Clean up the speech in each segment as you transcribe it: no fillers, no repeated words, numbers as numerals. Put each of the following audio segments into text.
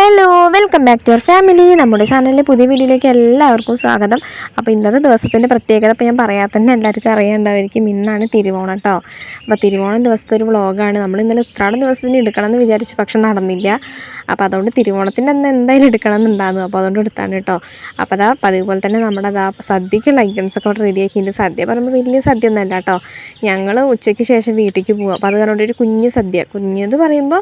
Hello, welcome back to our family. നമ്മുടെ ചാനലിലെ പുതിയ വീഡിയോയിലേക്ക് എല്ലാവർക്കും സ്വാഗതം. അപ്പോൾ ഇന്നത്തെ ദിവസത്തിൻ്റെ പ്രത്യേകത ഇപ്പോൾ ഞാൻ പറയാൻ തന്നെ എല്ലാവർക്കും അറിയാണ്ടായിരിക്കും. ഇന്നാണ് തിരുവോണം കേട്ടോ. അപ്പോൾ തിരുവോണം ദിവസത്തെ ഒരു വ്ളോഗാണ്. നമ്മൾ ഇന്നലെ ഉത്രാടം ദിവസത്തിന് എടുക്കണമെന്ന് വിചാരിച്ചു, പക്ഷെ നടന്നില്ല. അപ്പോൾ അതുകൊണ്ട് തിരുവോണത്തിൻ്റെ അന്ന് എന്തായാലും എടുക്കണം എന്നുണ്ടായിരുന്നു. അപ്പോൾ അതുകൊണ്ട് എടുത്താണ് കേട്ടോ. അപ്പോൾ അതാ അതുപോലെ തന്നെ നമ്മുടെ സദ്യക്കുള്ള ഐറ്റംസൊക്കെ അവിടെ റെഡിയാക്കിയിട്ടുണ്ട്. സദ്യ പറയുമ്പോൾ വലിയ സദ്യ ഒന്നുമല്ല കേട്ടോ. ഞങ്ങൾ ഉച്ചയ്ക്ക് ശേഷം വീട്ടിലേക്ക് പോകും. അപ്പോൾ അത് കാരണം ഒരു കുഞ്ഞ് സദ്യ, കുഞ്ഞത് പറയുമ്പോൾ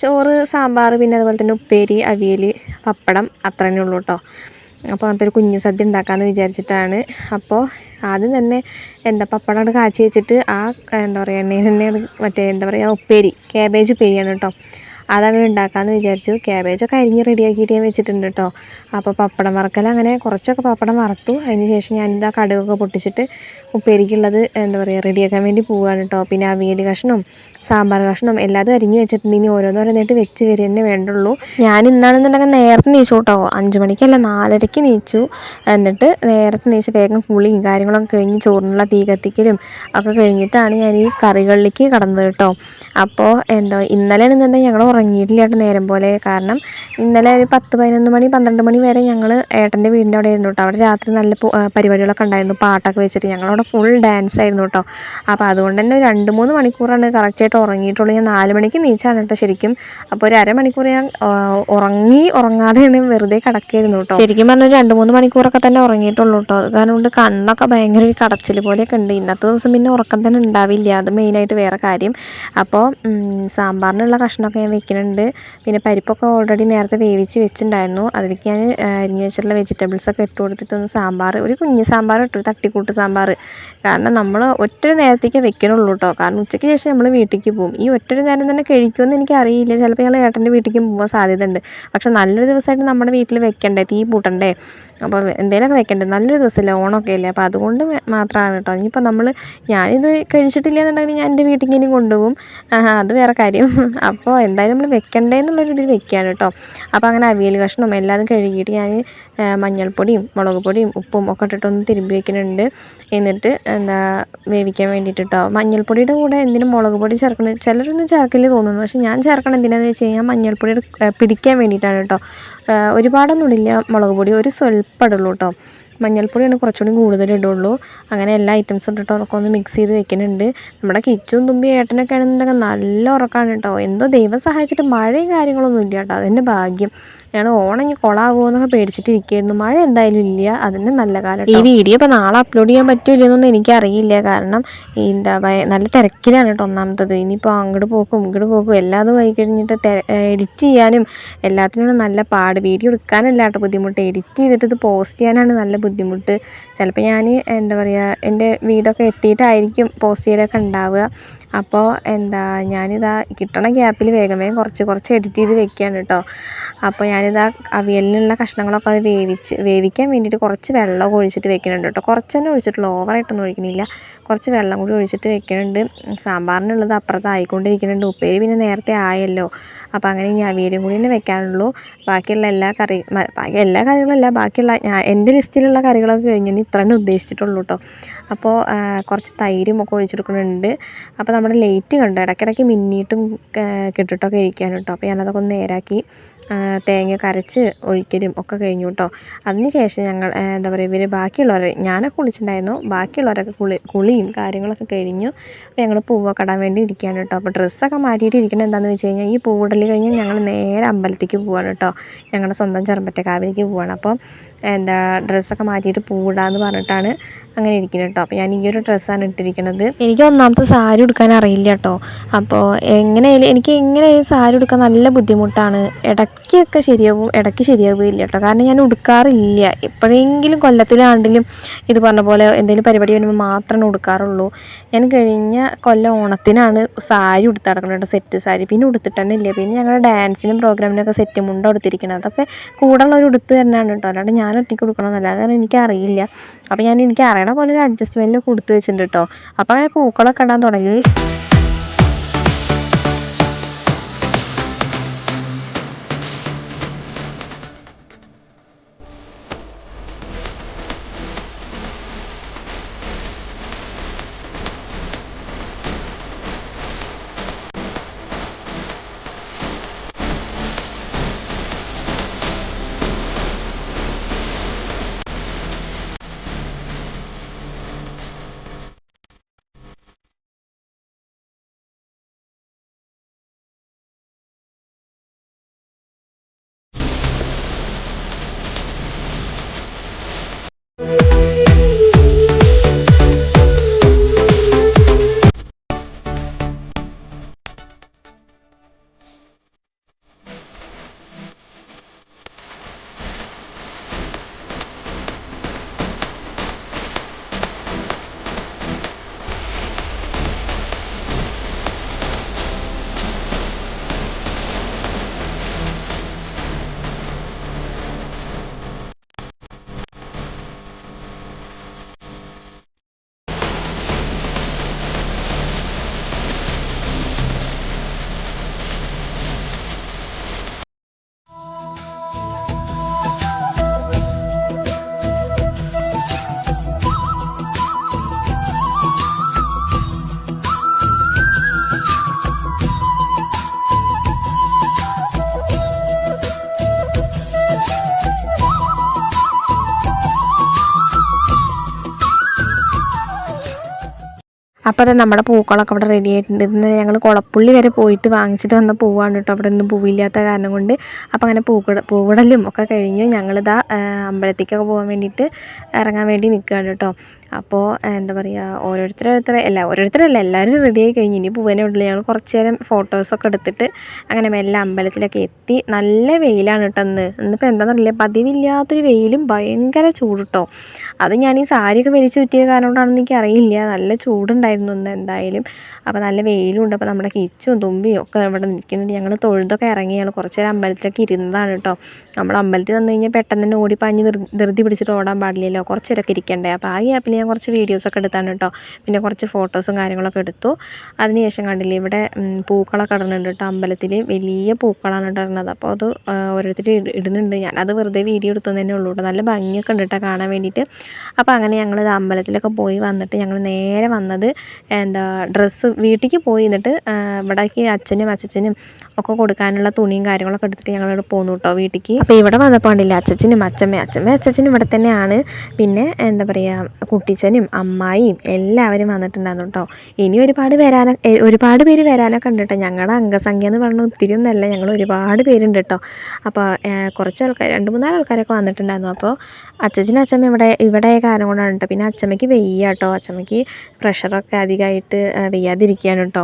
ചോറ്, സാമ്പാർ, പിന്നെ അതുപോലെ തന്നെ ഉപ്പേരി, അവിയൽ, പപ്പടം, അത്ര തന്നെ ഉള്ളൂ കേട്ടോ. അപ്പോൾ അങ്ങനത്തെ ഒരു കുഞ്ഞ് സദ്യ ഉണ്ടാക്കാമെന്ന് വിചാരിച്ചിട്ടാണ്. അപ്പോൾ ആദ്യം തന്നെ പപ്പടം കാച്ചി വെച്ചിട്ട് എണ്ണയിൽ തന്നെയാണ് ഉപ്പേരി, ക്യാബേജ് ഉപ്പേരിയാണ് കേട്ടോ. അതങ്ങനെ ഉണ്ടാക്കാമെന്ന് വിചാരിച്ചു. ക്യാബേജൊക്കെ അരിഞ്ഞ് റെഡിയാക്കിയിട്ട് ഞാൻ വെച്ചിട്ടുണ്ട് കേട്ടോ. അപ്പോൾ പപ്പടം വറക്കൽ അങ്ങനെ കുറച്ചൊക്കെ പപ്പടം വറുത്തു. അതിന് ശേഷം ഞാനിതാ കടുകൊക്കെ പൊട്ടിച്ചിട്ട് ഉപ്പേരിക്കുള്ളത് റെഡിയാക്കാൻ വേണ്ടി പോവുകയാണ് കേട്ടോ. പിന്നെ അവിയൽ കഷ്ണം, സാമ്പാർ കഷ്ണം എല്ലാതും അരിഞ്ഞ് വെച്ചിട്ടുണ്ട്. ഇനി ഓരോന്നോരോന്നായിട്ട് വെച്ച് വരിക തന്നെ വേണ്ടുള്ളൂ. ഞാൻ ഇന്നാണെന്നുണ്ടെങ്കിൽ നേരത്തെ നീച്ചു കേട്ടോ. 5 മണിക്കല്ല 4:30 നീച്ചു. എന്നിട്ട് നേരത്തെ നീച്ച് വേഗം കുളിയും കാര്യങ്ങളൊക്കെ കഴിഞ്ഞ് ചോറിനുള്ള തീ കത്തിക്കലും ഒക്കെ കഴിഞ്ഞിട്ടാണ് ഞാൻ ഈ കറികളിലേക്ക് കടന്നത് കേട്ടോ. അപ്പോൾ ഇന്നലെയാണെന്നുണ്ടെങ്കിൽ ഞങ്ങൾ ഉറങ്ങിയിട്ടില്ല കേട്ടോ നേരം പോലെ. കാരണം ഇന്നലെ ഒരു 10, 11 മണി, 12 മണി വരെ ഞങ്ങൾ ഏട്ടൻ്റെ വീടിൻ്റെ അവിടെ ആയിരുന്നു കേട്ടോ. അവിടെ രാത്രി നല്ല പരിപാടികളൊക്കെ ഉണ്ടായിരുന്നു, പാട്ടൊക്കെ വെച്ചിട്ട് ഞങ്ങളവിടെ ഫുൾ ഡാൻസ് ആയിരുന്നു കേട്ടോ. അപ്പോൾ അതുകൊണ്ട് തന്നെ 2-3 മണിക്കൂറാണ് കറക്റ്റായിട്ട് ഉറങ്ങിയിട്ടുള്ളൂ. ഞാൻ 4 മണിക്ക് നീച്ചാണ് കേട്ടോ ശരിക്കും. അപ്പോൾ ഒരു അരമണിക്കൂർ ഞാൻ ഉറങ്ങാതെ വെറുതെ കിടക്കായിരുന്നു കേട്ടോ. ശരിക്കും പറഞ്ഞാൽ 2-3 മണിക്കൂറൊക്കെ തന്നെ ഉറങ്ങിയിട്ടുള്ളൂ കേട്ടോ. അത് കാരണം കൊണ്ട് കണ്ണൊക്കെ ഭയങ്കര ഒരു കടച്ചിൽ പോലെയൊക്കെ ഉണ്ട്. ഇന്നത്തെ ദിവസം പിന്നെ ഉറക്കം തന്നെ ഉണ്ടാവില്ല, അത് മെയിനായിട്ട് വേറെ കാര്യം. അപ്പോൾ സാമ്പാറിനുള്ള കഷ്ണമൊക്കെ ഞാൻ വെക്കുന്നുണ്ട്. പിന്നെ പരിപ്പൊക്കെ ഓൾറെഡി നേരത്തെ വേവിച്ച് വെച്ചിട്ടുണ്ടായിരുന്നു. അതിലേക്ക് ഞാൻ അരിഞ്ഞ് വെച്ചിട്ടുള്ള വെജിറ്റബിൾസൊക്കെ ഇട്ട് കൊടുത്തിട്ടൊന്ന് സാമ്പാർ, ഒരു കുഞ്ഞ് സാമ്പാർ ഇട്ടു, തട്ടിക്കൂട്ട് സാമ്പാർ. കാരണം നമ്മൾ ഒറ്റൊരു നേരത്തേക്ക് വെക്കണുള്ളൂ കേട്ടോ. കാരണം ഉച്ചയ്ക്ക് ശേഷം നമ്മൾ വീട്ടിലേക്ക് പോകും. ഈ ഒറ്റൊരു നേരം തന്നെ കഴിക്കുമെന്ന് എനിക്കറിയില്ല. ചിലപ്പോൾ ഞങ്ങൾ ഏട്ടൻ്റെ വീട്ടിലേക്ക് പോകാൻ സാധ്യതയുണ്ട്. പക്ഷെ നല്ലൊരു ദിവസമായിട്ട് നമ്മുടെ വീട്ടിൽ വെക്കണ്ടേ, തീ പൂട്ടണ്ടേ. അപ്പോൾ എന്തെങ്കിലുമൊക്കെ വെക്കണ്ടേ, നല്ലൊരു ദിവസമല്ലേ, ഓണമൊക്കെ അല്ലേ. അപ്പോൾ അതുകൊണ്ട് മാത്രമാണ് കേട്ടോ. ഇനിയിപ്പോൾ ഞാനിത് കഴിച്ചിട്ടില്ല എന്നുണ്ടെങ്കിൽ ഞാൻ എൻ്റെ വീട്ടിലേക്കും കൊണ്ടുപോകും, അത് വേറെ കാര്യം. അപ്പോൾ എന്തായാലും നമ്മൾ വെക്കണ്ടേ എന്നുള്ളൊരു ഇതിൽ വെക്കുകയാണ് കേട്ടോ. അപ്പോൾ അങ്ങനെ അവിയൽ കഷ്ണം എല്ലാതും കഴുകിയിട്ട് ഞാൻ മഞ്ഞൾപ്പൊടിയും മുളക് പൊടിയും ഉപ്പും ഒക്കെ ഇട്ടിട്ടൊന്ന് തിരുമ്പി വെക്കുന്നുണ്ട്. എന്നിട്ട് വേവിക്കാൻ വേണ്ടിയിട്ട് കേട്ടോ. മഞ്ഞൾപ്പൊടിയുടെ കൂടെ എന്തിനും മുളക് പൊടി ചേർക്കണം, ചിലരൊന്നും ചേർക്കില്ല തോന്നുന്നു. പക്ഷേ ഞാൻ ചേർക്കണം എന്തിനാണെന്ന് വെച്ച് കഴിഞ്ഞാൽ മഞ്ഞൾപ്പൊടി പിടിക്കാൻ വേണ്ടിയിട്ടാണ് കേട്ടോ. ഒരുപാടൊന്നും ഇടില്ല മുളക് പൊടി, ഒരു സ്വല്പം ഇടുള്ളൂ കേട്ടോ. മഞ്ഞൾപ്പൊടിയാണ് കുറച്ചുകൂടി കൂടുതൽ ഇടുള്ളൂ. അങ്ങനെ എല്ലാ ഐറ്റംസും ഇട്ടിട്ടോ അതൊക്കെ ഒന്ന് മിക്സ് ചെയ്ത് വെക്കുന്നുണ്ട്. നമ്മുടെ കിച്ചും തുമ്പി ഏട്ടനൊക്കെ ആണെന്നുണ്ടെങ്കിൽ നല്ല ഉറക്കമാണ് കേട്ടോ. എന്തോ ദൈവം സഹായിച്ചിട്ട് മഴയും കാര്യങ്ങളൊന്നും ഇല്ല കേട്ടോ, അതിൻ്റെ ഭാഗ്യം. ഞാൻ ഓണമെങ്കിൽ കൊളാകുമോ എന്നൊക്കെ പേടിച്ചിട്ടിരിക്കുകയായിരുന്നു. മഴ എന്തായാലും ഇല്ല, അതിൻ്റെ നല്ല കാലം. ഈ വീഡിയോ ഇപ്പോൾ നാളെ അപ്ലോഡ് ചെയ്യാൻ പറ്റുമോ എന്നൊന്നും എനിക്കറിയില്ല. കാരണം നല്ല തിരക്കിലാണ് കേട്ടോ ഒന്നാമത്തത്. ഇനിയിപ്പോൾ അങ്ങോട്ട് പോക്കും ഇങ്ങോട്ട് പോക്കും എല്ലാതും ആയി കഴിഞ്ഞിട്ട് എഡിറ്റ് ചെയ്യാനും എല്ലാത്തിനും നല്ല പാട്. വീഡിയോ എടുക്കാനല്ല കേട്ടോ ബുദ്ധിമുട്ട്, എഡിറ്റ് ചെയ്തിട്ട് ഇത് പോസ്റ്റ് ചെയ്യാനാണ് നല്ല ബുദ്ധിമുട്ട്. ചിലപ്പോൾ ഞാൻ എൻ്റെ വീടൊക്കെ എത്തിയിട്ടായിരിക്കും പോസ്റ്റ് ചെയ്യലൊക്കെ ഉണ്ടാവുക. അപ്പോൾ ഞാനിതാ കിട്ടണ ഗ്യാപ്പിൽ വേഗം കുറച്ച് എഡിറ്റ് ചെയ്ത് വെക്കുകയാണ് കേട്ടോ. അപ്പോൾ ഞാനിതാ അവിയലിനുള്ള കഷ്ണങ്ങളൊക്കെ അത് വേവിക്കാൻ വേണ്ടിയിട്ട് കുറച്ച് വെള്ളം ഒഴിച്ചിട്ട് വെക്കുന്നുണ്ട് കേട്ടോ. കുറച്ച് തന്നെ ഒഴിച്ചിട്ടുള്ളൂ, ഓവറായിട്ടൊന്നും ഒഴിക്കണില്ല. കുറച്ച് വെള്ളം കൂടി ഒഴിച്ചിട്ട് വെക്കുന്നുണ്ട്. സാമ്പാറിനുള്ളത് അപ്പുറത്ത് ആയിക്കൊണ്ടിരിക്കുന്നുണ്ട്. ഉപ്പേരി പിന്നെ നേരത്തെ ആയല്ലോ. അപ്പോൾ അങ്ങനെ ഇനി അവിയലും കൂടി തന്നെ വെക്കാനുള്ളൂ. ബാക്കിയുള്ള എല്ലാ കറികളല്ല, ബാക്കിയുള്ള എൻ്റെ ലിസ്റ്റിലുള്ള കറികളൊക്കെ കഴിഞ്ഞു. ഇനി ഇത്ര തന്നെ ഉദ്ദേശിച്ചിട്ടുള്ളൂ കേട്ടോ. അപ്പോൾ കുറച്ച് തൈരും ഒക്കെ ഒഴിച്ചെടുക്കുന്നുണ്ട്. അപ്പോൾ നമ്മുടെ ലൈറ്റ് കണ്ടോ ഇടയ്ക്കിടയ്ക്ക് മിന്നിയിട്ടും കെട്ടിട്ടൊക്കെ ഇരിക്കുകയാണ് കേട്ടോ. അപ്പോൾ ഞാനതൊക്കെ ഒന്ന് നേരാക്കി തേങ്ങ അരച്ച് ഒഴിക്കലും ഒക്കെ കഴിഞ്ഞു കേട്ടോ. അതിന് ശേഷം ഞങ്ങൾ ഇവർ ബാക്കിയുള്ളവർ, ഞാനൊക്കെ കുളിച്ചിട്ടുണ്ടായിരുന്നു, ബാക്കിയുള്ളവരൊക്കെ കുളിയും കാര്യങ്ങളൊക്കെ കഴിഞ്ഞു. അപ്പോൾ ഞങ്ങൾ പൂവൊക്കെ ഇടാൻ വേണ്ടി ഇരിക്കുകയാണ് കേട്ടോ. അപ്പോൾ ഡ്രസ്സൊക്കെ മാറ്റിയിട്ട് ഇരിക്കുന്നത് എന്താണെന്ന് വെച്ച് കഴിഞ്ഞാൽ, ഈ പൂവിടൽ കഴിഞ്ഞ് ഞങ്ങൾ നേരെ അമ്പലത്തേക്ക് പോവുകയാണ് കേട്ടോ. ഞങ്ങളുടെ സ്വന്തം ചെറുമ്പറ്റക്കാവിലേക്ക് പോവുകയാണ്. അപ്പോൾ ഡ്രസ്സൊക്കെ മാറ്റിയിട്ട് പൂവിടാമെന്ന് പറഞ്ഞിട്ടാണ് അങ്ങനെ ഇരിക്കുന്നത് കേട്ടോ. അപ്പോൾ ഞാൻ ഈ ഒരു ഡ്രസ്സാണ് ഇട്ടിരിക്കുന്നത്. എനിക്ക് ഒന്നാമത്തെ സാരി ഉടുക്കാൻ അറിയില്ല കേട്ടോ. അപ്പോൾ എനിക്ക് എങ്ങനെയായാലും സാരി ഉടുക്കാൻ നല്ല ബുദ്ധിമുട്ടാണ്. ഇടയ്ക്കൊക്കെ ശരിയാവും, ഇടയ്ക്ക് ശരിയാവുകയില്ല കേട്ടോ. കാരണം ഞാൻ ഉടുക്കാറില്ല. എപ്പോഴെങ്കിലും കൊല്ലത്തിലാണ്ടിലും ഇത് പറഞ്ഞ പോലെ എന്തെങ്കിലും പരിപാടി വരുമ്പോൾ മാത്രമേ ഉടുക്കാറുള്ളൂ. ഞാൻ കഴിഞ്ഞ കൊല്ലം ഓണത്തിനാണ് സാരി ഉടുത്ത് നടക്കുന്നത് കേട്ടോ, സെറ്റ് സാരി. പിന്നെ ഉടുത്തിട്ട് തന്നെ ഇല്ല. പിന്നെ ഞങ്ങളുടെ ഡാൻസിനും പ്രോഗ്രാമിനൊക്കെ സെറ്റ് മുണ്ട ഉടുത്തിരിക്കുന്നത്, അതൊക്കെ കൂടുള്ളൊരു ഉടുത്ത് തന്നെയാണ് കേട്ടോ. അല്ലാണ്ട് ഞാൻ ഒറ്റയ്ക്ക് കൊടുക്കണമെന്നല്ല, കാരണം എനിക്കറിയില്ല. അപ്പോൾ എനിക്ക് അറിയണ പോലെ ഒരു അഡ്ജസ്റ്റ്മെൻറ്റിൽ കൊടുത്ത് വെച്ചിട്ടുണ്ട് കേട്ടോ. അപ്പോൾ അങ്ങനെ പൂക്കളൊക്കെ ഇടാൻ തുടങ്ങി. അപ്പോൾ അത് നമ്മുടെ പൂക്കളൊക്കെ അവിടെ റെഡി ആയിട്ടുണ്ട്. ഇന്ന് ഞങ്ങൾ കുളപ്പുള്ളി വരെ പോയിട്ട് വാങ്ങിച്ചിട്ട് വന്ന പൂവാണ് കേട്ടോ. അവിടെ ഒന്നും പൂവില്ലാത്ത കാരണം കൊണ്ട്. അപ്പോൾ അങ്ങനെ പൂവിടലും ഒക്കെ കഴിഞ്ഞു. ഞങ്ങളിതാ അമ്പലത്തേക്കൊക്കെ പോകാൻ വേണ്ടിയിട്ട് ഇറങ്ങാൻ വേണ്ടി നിൽക്കുകയാണ് കേട്ടോ. അപ്പോൾ എന്താ പറയുക, ഓരോരുത്തരല്ല എല്ലാവരും റെഡിയായി കഴിഞ്ഞു. ഇനി പോകാനേ ഉള്ളൂ. ഞങ്ങൾ കുറച്ച് നേരം ഫോട്ടോസൊക്കെ എടുത്തിട്ട് അങ്ങനെ മെല്ലെ അമ്പലത്തിലൊക്കെ എത്തി. നല്ല വെയിലാണ് കേട്ടോ ഇന്നിപ്പോൾ എന്താണെന്നറിയില്ല, പതിവില്ലാത്തൊരു വെയിലും ഭയങ്കര ചൂട് കേട്ടോ. അത് ഞാൻ ഈ സാരിയൊക്കെ വലിച്ചു ചുറ്റിയ കാരണം കൊണ്ടാണെന്ന് എനിക്ക് അറിയില്ല. നല്ല ചൂടുണ്ടായിരുന്നു ഇന്ന് എന്തായാലും. അപ്പോൾ നല്ല വെയിലും ഉണ്ട്. അപ്പോൾ നമ്മുടെ കിച്ചും തുമ്പിയും ഒക്കെ ഇവിടെ നിൽക്കുന്നുണ്ട്. ഞങ്ങൾ തൊഴുതൊക്കെ ഇറങ്ങിയാണ് കുറച്ച് നേരം അമ്പലത്തിലൊക്കെ ഇരുന്നതാണ് കേട്ടോ. നമ്മൾ അമ്പലത്തിൽ വന്നു കഴിഞ്ഞാൽ പെട്ടെന്ന് തന്നെ ഓടിപ്പാഞ്ഞ് ധൃതി പിടിച്ചിട്ട് ഓടാൻ പാടില്ലല്ലോ, കുറച്ച് നേരമൊക്കെ ഇരിക്കണ്ടേ. അപ്പോൾ ആ ഗ്യാപ്പിൽ ഞാൻ കുറച്ച് വീഡിയോസൊക്കെ എടുത്താണ് കേട്ടോ. പിന്നെ കുറച്ച് ഫോട്ടോസും കാര്യങ്ങളൊക്കെ എടുത്തു. അതിനുശേഷം കണ്ടില്ലേ ഇവിടെ പൂക്കളൊക്കെ ഇടുന്നുണ്ട് കേട്ടോ. അമ്പലത്തിൽ വലിയ പൂക്കളാണ് ഇടുന്നത്. അപ്പോൾ അത് ഓരോരുത്തർ ഇടുന്നുണ്ട്. ഞാനത് വെറുതെ വീഡിയോ എടുത്തതന്നെ ഉള്ളൂ കേട്ടോ. നല്ല ഭംഗിയൊക്കെ ഉണ്ട് കേട്ടോ കാണാൻ വേണ്ടിയിട്ട്. അപ്പോൾ അങ്ങനെ ഞങ്ങൾ അമ്പലത്തിലൊക്കെ പോയി വന്നിട്ട് ഞങ്ങൾ നേരെ വന്നത് ഡ്രസ്സ് വീട്ടിലേക്ക് പോയി. എന്നിട്ട് ഇവിടേക്ക് അച്ഛനും അച്ഛനും ഒക്കെ കൊടുക്കാനുള്ള തുണിയും കാര്യങ്ങളൊക്കെ എടുത്തിട്ട് ഞങ്ങളിവിടെ പോന്നു കേട്ടോ വീട്ടിലേക്ക്. അപ്പോൾ ഇവിടെ വന്നപ്പോൾ ഉണ്ടല്ലേ അച്ഛനും അച്ഛനും ഇവിടെ തന്നെയാണ്. പിന്നെ എന്താ പറയുക, കുട്ടിച്ചനും അമ്മായിയും എല്ലാവരും വന്നിട്ടുണ്ടായിരുന്നു കേട്ടോ. ഇനി ഒരുപാട് പേര് വരാനൊക്കെ ഉണ്ട് കേട്ടോ. ഞങ്ങളുടെ അംഗസംഖ്യ എന്ന് പറഞ്ഞാൽ ഒത്തിരി ഒന്നല്ല, ഞങ്ങൾ ഒരുപാട് പേരുണ്ട് കേട്ടോ. അപ്പോൾ കുറച്ച് ആൾക്കാർ 2-3 ആൾക്കാരൊക്കെ വന്നിട്ടുണ്ടായിരുന്നു. അപ്പോൾ അച്ഛനും അച്ഛമ്മ ഇവിടെ കാരണം കൊണ്ടാണ് കേട്ടോ. പിന്നെ അച്ഛമ്മയ്ക്ക് വയ്യ കേട്ടോ. അച്ഛമ്മയ്ക്ക് പ്രഷറൊക്കെ അധികമായിട്ട് വയ്യാതിരിക്കുകയാണ് കേട്ടോ.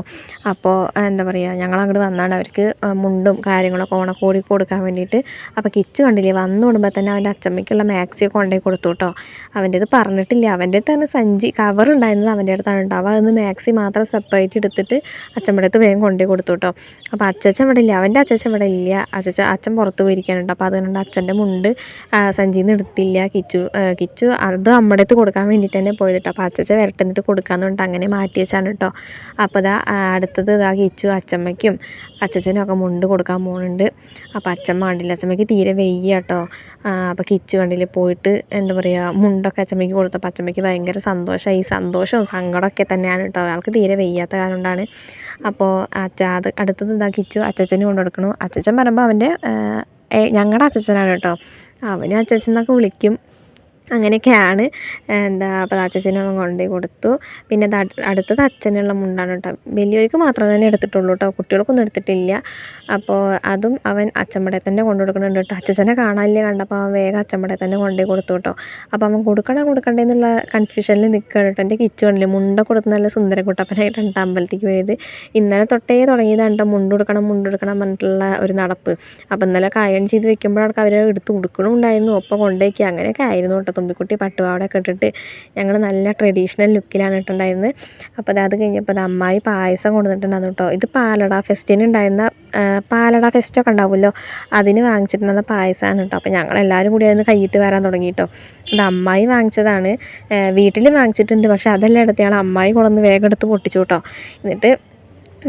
അപ്പോൾ എന്താ പറയുക, ഞങ്ങൾ അങ്ങോട്ട് വന്നാണ് അവർക്ക് മുണ്ടും കാര്യങ്ങളൊക്കെ ഓണക്കോടി കൊടുക്കാൻ വേണ്ടിയിട്ട്. അപ്പോൾ കിച്ചു കണ്ടില്ലേ വന്നു വിടുമ്പോൾ തന്നെ അവൻ്റെ അച്ഛമ്മയ്ക്കുള്ള മാക്സിയൊക്കെ കൊണ്ടുപോയി കൊടുത്തു കേട്ടോ. അവൻ്റേത് പറഞ്ഞിട്ടില്ല, അവൻ്റെ തന്നെ സഞ്ചി കവർ ഉണ്ടായിരുന്നത് അവൻ്റെ അടുത്താണ് കേട്ടോ. അവ അതൊന്ന് മാക്സി മാത്രം സെപ്പറേറ്റ് എടുത്തിട്ട് അച്ഛമ്മയുടെ അടുത്ത് വേഗം കൊണ്ടുപോയി കൊടുത്തു കേട്ടോ. അപ്പോൾ അച്ഛൻ ഇവിടെ ഇല്ല, അവൻ്റെ അച്ഛൻ ഇവിടെ ഇല്ല. അച്ഛൻ പുറത്ത് പോയിരിക്കാനുണ്ട്. അപ്പോൾ അതുകൊണ്ട് അച്ഛൻ്റെ മുണ്ട് സഞ്ചിയിൽ നിന്ന് എടുത്തില്ല. കിച്ചു അത് നമ്മുടെ അടുത്ത് കൊടുക്കാൻ വേണ്ടിയിട്ട് തന്നെ പോയത് കേട്ടോ. അപ്പോൾ അച്ഛൻ വരട്ടെന്നിട്ട് കൊടുക്കാമെന്ന് പറഞ്ഞിട്ട് അങ്ങനെ മാറ്റി വെച്ചാണ് കേട്ടോ. അപ്പോൾ അടുത്തത് കിച്ചു അച്ഛമ്മയ്ക്കും അച്ഛനും ഒക്കെ മുണ്ട് കൊടുക്കാൻ പോകുന്നുണ്ട്. അപ്പോൾ അച്ഛമ്മ കണ്ടില്ല, അച്ഛമ്മയ്ക്ക് തീരെ വയ്യ കേട്ടോ. അപ്പോൾ കിച്ചു കണ്ടില്ല പോയിട്ട് എന്താ പറയുക മുണ്ടൊക്കെ അച്ഛമ്മയ്ക്ക് കൊടുത്തപ്പോൾ അച്ഛമ്മയ്ക്ക് ഭയങ്കര സന്തോഷമായി. സന്തോഷവും സങ്കടമൊക്കെ തന്നെയാണ് കേട്ടോ. ആൾക്ക് തീരെ വയ്യാത്ത കാരണം കൊണ്ടാണ്. അപ്പോൾ അടുത്തത് കിച്ചു അച്ഛനും കൊണ്ടു കൊടുക്കണു. അച്ഛൻ പറയുമ്പോൾ അവൻ്റെ ഞങ്ങളുടെ അച്ഛനാണ് കേട്ടോ. അവനും അച്ഛൻ എന്നൊക്കെ വിളിക്കും. അങ്ങനെയൊക്കെയാണ്. അപ്പോൾ അച്ഛനും കൊണ്ടുപോയി കൊടുത്തു. പിന്നെ അടുത്തത് അച്ഛനുള്ള മുണ്ടാണ് കേട്ടോ. വലിയവർക്ക് മാത്രം തന്നെ എടുത്തിട്ടുള്ളൂ കേട്ടോ, കുട്ടികൾക്കൊന്നും എടുത്തിട്ടില്ല. അപ്പോൾ അതും അവൻ അച്ഛമ്മടെ തന്നെ കൊണ്ടു കൊടുക്കുന്നുണ്ട് കേട്ടോ. അച്ഛനെ കാണാനില്ല കണ്ടപ്പോൾ അവൻ വേഗം അച്ഛമ്മടെ തന്നെ കൊണ്ടുപോയി കൊടുത്തു കേട്ടോ. അപ്പോൾ അവൻ കൊടുക്കണ്ടേ എന്നുള്ള കൺഫ്യൂഷനിൽ നിൽക്കുകയാണ് കേട്ടോ. എൻ്റെ കിച്ചു കണ്ടില്ലേ മുണ്ട കൊടുത്ത് നല്ല സുന്ദര കുട്ടപ്പനായിട്ടാണ് അമ്പലത്തേക്ക് പോയത്. ഇന്നലെ തൊട്ടേ തുടങ്ങിയതാണ് കേട്ടോ മുണ്ട് കൊടുക്കണം പറഞ്ഞിട്ടുള്ള ഒരു നടപ്പ്. അപ്പോൾ ഇന്നലെ അയൺ ചെയ്ത് വെക്കുമ്പോഴൊക്കെ അവർ എടുത്ത് കൊടുക്കണമുണ്ടായിരുന്നു, ഒപ്പം കൊണ്ടുപോയി അങ്ങനെയൊക്കെ ആയിരുന്നു കേട്ടോ. തുമ്പിക്കുട്ടി പട്ടുപാവാടയൊക്കെ ഇട്ടിട്ട് ഞങ്ങൾ നല്ല ട്രഡീഷണൽ ലുക്കിലാണ് ഇട്ടുണ്ടായിരുന്നത്. അപ്പോൾ അത് കഴിഞ്ഞപ്പോൾ അമ്മായി പായസം കൊണ്ടുവന്നിട്ടുണ്ടായിരുന്നു കേട്ടോ. ഇത് പാലട ഫെസ്റ്റൊക്കെ ഉണ്ടാവുമല്ലോ, അതിന് വാങ്ങിച്ചിട്ടുണ്ടായിരുന്ന പായസമാണ് കേട്ടോ. അപ്പോൾ ഞങ്ങളെല്ലാവരും കൂടി അതിന് കൈയിട്ട് വരാൻ തുടങ്ങി കേട്ടോ. അത് അമ്മായി വാങ്ങിച്ചതാണ്, വീട്ടിൽ വാങ്ങിച്ചിട്ടുണ്ട്. പക്ഷേ അതെല്ലാം എടുത്ത് ഞങ്ങൾ അമ്മായി കൊണ്ടുവന്ന് വേഗം എടുത്ത് പൊട്ടിച്ചു കേട്ടോ. എന്നിട്ട്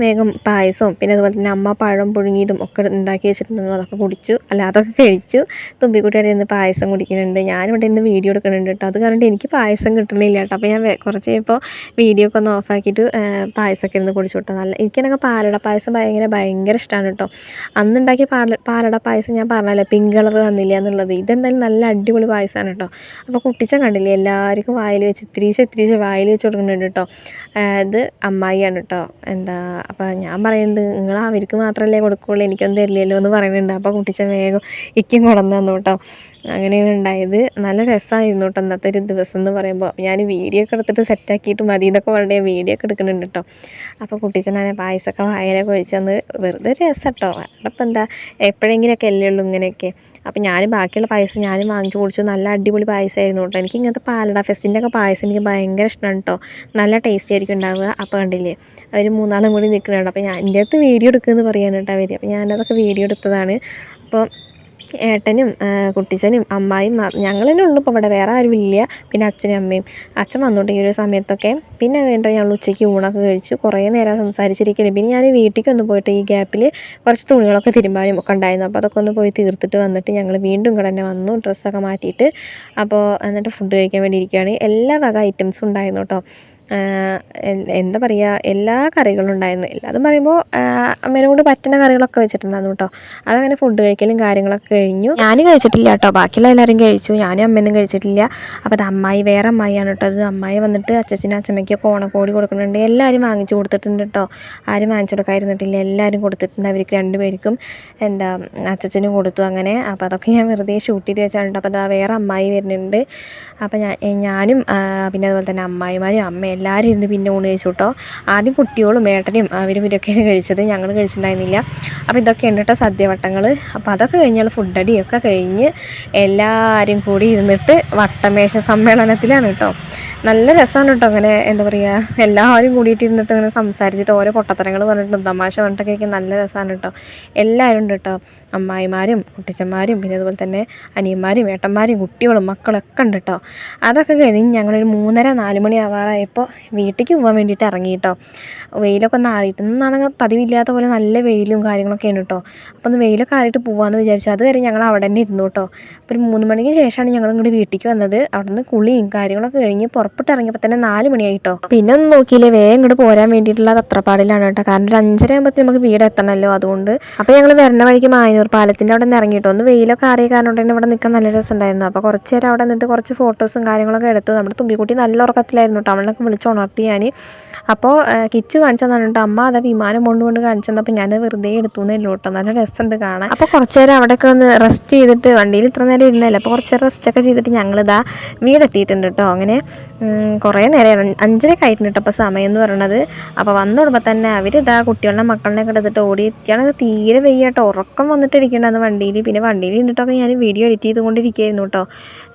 വേഗം പായസവും പിന്നെ അതുപോലെ തന്നെ അമ്മ പഴം പുഴുങ്ങിയതും ഒക്കെ ഉണ്ടാക്കി വെച്ചിട്ടുണ്ടെങ്കിൽ അതൊക്കെ കഴിച്ചു. തുമ്പിക്കുട്ടിയുടെ ഇന്ന് പായസം കുടിക്കുന്നുണ്ട്. ഞാനിവിടെ ഇന്ന് വീഡിയോ എടുക്കുന്നുണ്ട് കേട്ടോ. അത് കാരണം എനിക്ക് പായസം കിട്ടണില്ല കേട്ടോ. അപ്പോൾ ഞാൻ കുറച്ച് ഇപ്പോൾ വീഡിയോ ഒക്കെ ഒന്ന് ഓഫാക്കിയിട്ട് പായസമൊക്കെ ഇരുന്ന് കുടിച്ചു കേട്ടോ. എനിക്കാണെങ്കിൽ പാലട പായസം ഭയങ്കര ഇഷ്ടമാണ് കേട്ടോ. അന്നുണ്ടാക്കിയ പാലട പായസം ഞാൻ പറഞ്ഞല്ലോ പിങ്ക് കളർ വന്നില്ല എന്നുള്ളത്. ഇതെന്തായാലും നല്ല അടിപൊളി പായസമാണ് കേട്ടോ. അപ്പോൾ കുട്ടിച്ചൻ കണ്ടില്ലേ എല്ലാവർക്കും വായിൽ വെച്ച് ഇത്തിരീശ വായിൽ വെച്ച് കൊടുക്കുന്നുണ്ട് കേട്ടോ. ഇത് അമ്മായിയാണ് കേട്ടോ. അപ്പോൾ ഞാൻ പറയുന്നുണ്ട് നിങ്ങൾ അവർക്ക് മാത്രമല്ലേ കൊടുക്കുകയുള്ളൂ, എനിക്കൊന്നും തരില്ലല്ലോ എന്ന് പറയുന്നുണ്ട്. അപ്പോൾ കുട്ടിച്ചൻ വേഗം ഇക്കും കൊണ്ടു തന്നു കേട്ടോ. അങ്ങനെയാണ് ഉണ്ടായത്. നല്ല രസമായിരുന്നു കേട്ടോ അന്നത്തെ ഒരു ദിവസം എന്ന് പറയുമ്പോൾ. ഞാൻ വീഡിയോ ഒക്കെ എടുത്തിട്ട് സെറ്റാക്കിയിട്ട് മതി എന്നൊക്കെ പറഞ്ഞ് വീഡിയോ ഒക്കെ എടുക്കുന്നുണ്ട് കേട്ടോ. അപ്പോൾ കുട്ടിച്ചനാണ് പായസമൊക്കെ വായനൊക്കെ ഒഴിച്ചെന്ന് വെറുതെ രസം കേട്ടോ. അപ്പം എപ്പോഴെങ്കിലുമൊക്കെ അല്ലേ ഉള്ളൂ ഇങ്ങനെയൊക്കെ. അപ്പോൾ ബാക്കിയുള്ള പായസം ഞാനും വാങ്ങിച്ചു കുടിച്ചു. നല്ല അടിപൊളി പായസമായിരുന്നു കേട്ടോ. എനിക്ക് ഇങ്ങനത്തെ പാലട ഫെസ്റ്റിൻ്റെ ഒക്കെ പായസം എനിക്ക് ഭയങ്കര ഇഷ്ടമാണ് കേട്ടോ. നല്ല ടേസ്റ്റ് ആയിരിക്കും ഉണ്ടാവുക. അപ്പോൾ കണ്ടില്ലേ അവർ 3 കൂടി നിൽക്കുന്നുണ്ട്. അപ്പോൾ എൻ്റെ അടുത്ത് വീഡിയോ എടുക്കുമെന്ന് പറയാൻ കേട്ടോ അവർ. അപ്പോൾ ഞാനതൊക്കെ വീഡിയോ എടുത്തതാണ്. അപ്പോൾ ഏട്ടനും കുട്ടിച്ചനും അമ്മായും ഞങ്ങൾ തന്നെ ഉള്ളൂ ഇപ്പോൾ ഇവിടെ, വേറെ ആരും ഇല്ല. പിന്നെ അച്ഛനും അമ്മയും. അച്ഛൻ വന്നോട്ടെ ഈ ഒരു സമയത്തൊക്കെ. പിന്നെ വേണ്ടോ ഞങ്ങൾ ഉച്ചയ്ക്ക് ഊണൊക്കെ കഴിച്ചു. കുറേ നേരം സംസാരിച്ചിരിക്കുന്നു. പിന്നെ ഞാൻ വീട്ടിലേക്ക് ഒന്ന് പോയിട്ട് ഈ ഗ്യാപ്പിൽ കുറച്ച് തുണികളൊക്കെ തിരുമ്പാനും ഒക്കെ ഉണ്ടായിരുന്നു. അപ്പോൾ അതൊക്കെ ഒന്ന് പോയി തീർത്തിട്ട് വന്നിട്ട് ഞങ്ങൾ വീണ്ടും ഇവിടെ തന്നെ വന്നു ഡ്രസ്സൊക്കെ മാറ്റിയിട്ട്. അപ്പോൾ എന്നിട്ട് ഫുഡ് കഴിക്കാൻ വേണ്ടി ഇരിക്കുകയാണ്. എല്ലാ വക ഐറ്റംസും ഉണ്ടായിരുന്നു കേട്ടോ. എന്താ പറയുക, എല്ലാ കറികളും ഉണ്ടായിരുന്നു. എല്ലാതും പറയുമ്പോൾ അമ്മേനെ കൊണ്ട് പറ്റുന്ന കറികളൊക്കെ വെച്ചിട്ടുണ്ടായിരുന്നു കേട്ടോ. അതങ്ങനെ ഫുഡ് കഴിക്കലും കാര്യങ്ങളൊക്കെ കഴിഞ്ഞു. ഞാൻ കഴിച്ചിട്ടില്ല കേട്ടോ, ബാക്കിയുള്ള എല്ലാവരും കഴിച്ചു, ഞാനും അമ്മയൊന്നും കഴിച്ചിട്ടില്ല. അപ്പോൾ അത് അമ്മായി, വേറെ അമ്മായിയാണ് കേട്ടോ. അത് അമ്മായി വന്നിട്ട് അച്ഛനും അച്ഛമ്മയ്ക്കൊക്കെ ഓണക്കോടി കൊടുക്കുന്നുണ്ട്. എല്ലാവരും വാങ്ങിച്ചു കൊടുത്തിട്ടുണ്ട് കേട്ടോ. ആരും വാങ്ങിച്ചു കൊടുക്കാതിരുന്നിട്ടില്ല, എല്ലാവരും കൊടുത്തിട്ടുണ്ട്. അവർക്ക് രണ്ടുപേർക്കും അച്ഛനും കൊടുത്തു അങ്ങനെ. അപ്പോൾ അതൊക്കെ ഞാൻ വെറുതെ ഷൂട്ട് ചെയ്ത് വെച്ചാലുണ്ട്. അപ്പോൾ അതാ വേറെ അമ്മായി വരുന്നുണ്ട്. അപ്പോൾ ഞാനും പിന്നെ അതുപോലെ തന്നെ അമ്മായിമാരും അമ്മയും എല്ലാവരും ഇരുന്ന് പിന്നെ ഊണ് കഴിച്ചു കേട്ടോ. ആദ്യം കുട്ടികളും ഏട്ടനും ഇവരൊക്കെയാണ് കഴിച്ചത്, ഞങ്ങൾ കഴിച്ചിട്ടുണ്ടായിരുന്നില്ല. അപ്പോൾ ഇതൊക്കെയുണ്ട് കേട്ടോ സദ്യവട്ടങ്ങൾ. അപ്പോൾ അതൊക്കെ കഴിഞ്ഞാൽ ഫുഡടിയൊക്കെ കഴിഞ്ഞ് എല്ലാവരും കൂടി ഇരുന്നിട്ട് വട്ടമേശ സമ്മേളനത്തിലാണ് കേട്ടോ. നല്ല രസമാണ് കേട്ടോ. അങ്ങനെ എന്താ പറയുക, എല്ലാവരും കൂടിയിട്ട് ഇരുന്നിട്ട് അങ്ങനെ സംസാരിച്ചിട്ട് ഓരോ പൊട്ടത്തരങ്ങൾ പറഞ്ഞിട്ടും തമാശ പറഞ്ഞിട്ടൊക്കെ നല്ല രസമാണ് കേട്ടോ. എല്ലാവരും ഉണ്ട് കേട്ടോ, അമ്മായിമാരും കുട്ടിച്ചന്മാരും പിന്നെ അതുപോലെ തന്നെ അനിയന്മാരും ഏട്ടന്മാരും കുട്ടികളും മക്കളൊക്കെ ഉണ്ട് കേട്ടോ. അതൊക്കെ കഴിഞ്ഞ് ഞങ്ങളൊരു 3:30-4 മണി ആവാറായപ്പോൾ വീട്ടിലേക്ക് പോകാൻ വേണ്ടിയിട്ട് ഇറങ്ങി കേട്ടോ. വെയിലൊക്കെ ഒന്ന് ആറിയിട്ട്, ഇന്നാണെങ്കിൽ പതിവില്ലാത്ത പോലെ നല്ല വെയിലും കാര്യങ്ങളൊക്കെയാണ് കേട്ടോ. അപ്പോൾ ഒന്ന് വെയിലൊക്കെ ആറിയിട്ട് പോകാമെന്ന് വിചാരിച്ചു. അതുവരെ ഞങ്ങൾ അവിടെ തന്നെ ഇരുന്നു കേട്ടോ. അപ്പോൾ ഒരു 3 മണിക്ക് ശേഷമാണ് ഞങ്ങൾ ഇങ്ങോട്ട് വീട്ടിലേക്ക് വന്നത്. അവിടെ നിന്ന് കുളിയും കാര്യങ്ങളൊക്കെ കഴിഞ്ഞ് പുറപ്പെട്ട് ഇറങ്ങിയപ്പോൾ തന്നെ 4 മണിയായി കേട്ടോ. പിന്നെ ഒന്നും നോക്കിയില്ലേ, വേഗം ഇങ്ങോട്ട് പോരാൻ വേണ്ടിയിട്ടുള്ള തത്രപ്പാടിലാണ് കേട്ടോ. കാരണം ഒരു 5:30 ആകുമ്പോഴത്തേക്ക് നമുക്ക് വീട് എത്തണമല്ലോ, അതുകൊണ്ട്. അപ്പോൾ ഞങ്ങൾ വരുന്ന വഴിക്ക് മായനൂർ പാലത്തിൻ്റെ അവിടെ നിന്ന് ഇറങ്ങിയിട്ടോ. ഒന്ന് വെയിലൊക്കെ ആറിയ കാരണം കൊണ്ട് തന്നെ ഇവിടെ നിൽക്കാൻ നല്ല രസമുണ്ടായിരുന്നു. അപ്പോൾ കുറച്ച് നേരം അവിടെ നിന്നിട്ട് കുറച്ച് ഫോട്ടോസും കാര്യങ്ങളൊക്കെ എടുത്തു. നമ്മുടെ തുമ്പിക്കുട്ടി നല്ല ഉറക്കത്തിലായിരുന്നു കേട്ടോ. അവളൊക്കെ വിളിച്ച് ഉണർത്തി ഞാൻ. അപ്പോൾ കിച്ച് കാണിച്ചു തന്നിട്ട് അമ്മ അതാ വിമാനം കൊണ്ട് കാണിച്ചു തന്നപ്പോൾ ഞാൻ വെറുതെ എടുത്തുന്നേ ഉള്ളൂ കേട്ടോ. നല്ല രസമുണ്ട് കാണാൻ. അപ്പോൾ കുറച്ച് നേരം അവിടെയൊക്കെ ഒന്ന് റെസ്റ്റ് ചെയ്തിട്ട്, വണ്ടിയിൽ ഇത്ര നേരം ഇരുന്നല്ലേ, അപ്പോൾ കുറച്ച് നേരം റെസ്റ്റൊക്കെ ചെയ്തിട്ട് ഞങ്ങളിതാ വീടെത്തിയിട്ടുണ്ട് കേട്ടോ. അങ്ങനെ കുറേ നേരം 5:30 ആയിട്ടുണ്ട് കേട്ടോ അപ്പോൾ സമയം എന്ന് പറയണത്. അപ്പോൾ വന്നു വരുമ്പോൾ തന്നെ അവരിതാ കുട്ടികളുടെ മക്കളിനെ ഒക്കെ എടുത്തിട്ട് ഓടി എത്തിയാണ്. തീരെ വെയ്യ കേട്ടോ, ഉറക്കം വന്നിട്ടിരിക്കേണ്ടത് വണ്ടിയിൽ. പിന്നെ വണ്ടിയിൽ ഇരുന്നിട്ടൊക്കെ ഞാൻ വീഡിയോ എഡിറ്റ് ചെയ്തുകൊണ്ടിരിക്കുകയായിരുന്നു കേട്ടോ.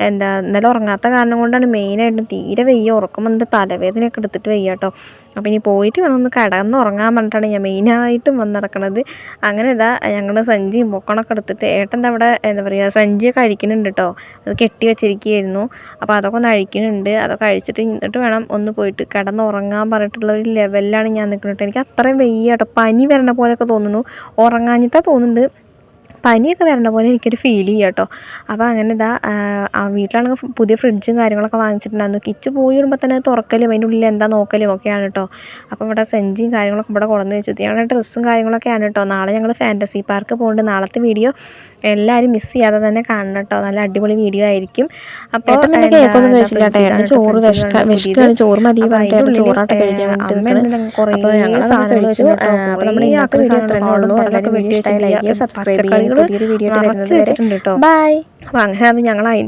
ഇന്നലെ ഉറങ്ങാത്ത കാരണം കൊണ്ടാണ് മെയിനായിട്ടും. തീരെ വെയ്യ, ഉറക്കം വന്നിട്ട് തലവേദനയൊക്കെ എടുത്തിട്ട് വെയ്യ കേട്ടോ. അപ്പോൾ ഇനി പോയിട്ട് വേണം ഒന്ന് കിടന്ന് ഉറങ്ങാൻ പറഞ്ഞിട്ടാണ് ഞാൻ മെയിനായിട്ടും വന്ന് നടക്കുന്നത്. അങ്ങനെ ഇതാ ഞങ്ങൾ സഞ്ചിയും പൊക്കണൊക്കെ എടുത്തിട്ട് ഏട്ടൻ്റെ അവിടെ എന്താ പറയുക സഞ്ചിയൊക്കെ അഴിക്കുന്നുണ്ട് കേട്ടോ. അത് കെട്ടി വെച്ചിരിക്കുകയായിരുന്നു. അപ്പോൾ അതൊക്കെ ഒന്ന് അഴിക്കുന്നുണ്ട്. അതൊക്കെ അഴിച്ചിട്ട് എന്നിട്ട് വേണം ഒന്ന് പോയിട്ട് കിടന്ന് ഉറങ്ങാൻ പറഞ്ഞിട്ടുള്ള ഒരു ലെവലിലാണ് ഞാൻ നിൽക്കുന്നത്. എനിക്ക് അത്രയും വെയ്യ കേട്ടോ. പനി വരണ പോലെയൊക്കെ തോന്നുന്നു, ഉറങ്ങാഞ്ഞിട്ടാണ് തോന്നുന്നുണ്ട്. പനിയൊക്കെ വരണ പോലെ എനിക്കൊരു ഫീൽ ചെയ്യുക കേട്ടോ. അപ്പോൾ അങ്ങനെ ഇതാ വീട്ടിലാണെങ്കിൽ പുതിയ ഫ്രിഡ്ജും കാര്യങ്ങളൊക്കെ വാങ്ങിച്ചിട്ടുണ്ടായിരുന്നു. കിച്ച് പോയി വരുമ്പോൾ തന്നെ തുറക്കലും അതിൻ്റെ ഉള്ളിൽ എന്താ നോക്കലും ഒക്കെയാണ് കേട്ടോ. അപ്പോൾ ഇവിടെ സഞ്ചിയും കാര്യങ്ങളൊക്കെ ഇവിടെ കൊണ്ടുവന്ന് വെച്ചത്. ഞങ്ങളുടെ ഡ്രസ്സും കാര്യങ്ങളൊക്കെയാണ് കേട്ടോ. നാളെ ഞങ്ങൾ ഫാൻറ്റസി പാർക്ക് പോകുന്നുണ്ട്. നാളത്തെ വീഡിയോ എല്ലാവരും മിസ് ചെയ്യാതെ തന്നെ കാണണം കേട്ടോ. നല്ല അടിപൊളി വീഡിയോ ആയിരിക്കും. അപ്പോൾ കേക്കൊന്നും കഴിച്ചില്ല കേട്ടോ. ചോറ് വിശക്കാണ്, ചോറ് മതി പറഞ്ഞിട്ട് ചോറായിട്ട് കഴിക്കാൻ വേണ്ടി കുറേ സാധനങ്ങൾ വെച്ചു. അപ്പോൾ നമ്മുടെ ഈ ആക്കുന്ന സാധനങ്ങളുള്ളൂ. എല്ലാവരും വീഡിയോ ഇഷ്ടമായി ലൈക്ക് ചെയ്യുക, സബ്സ്ക്രൈബ് ചെയ്യുക. പുതിയൊരു വീഡിയോ വെച്ചിട്ടുണ്ട് കേട്ടോ. ബൈ. അപ്പോൾ അങ്ങനെ അത് ഞങ്ങൾ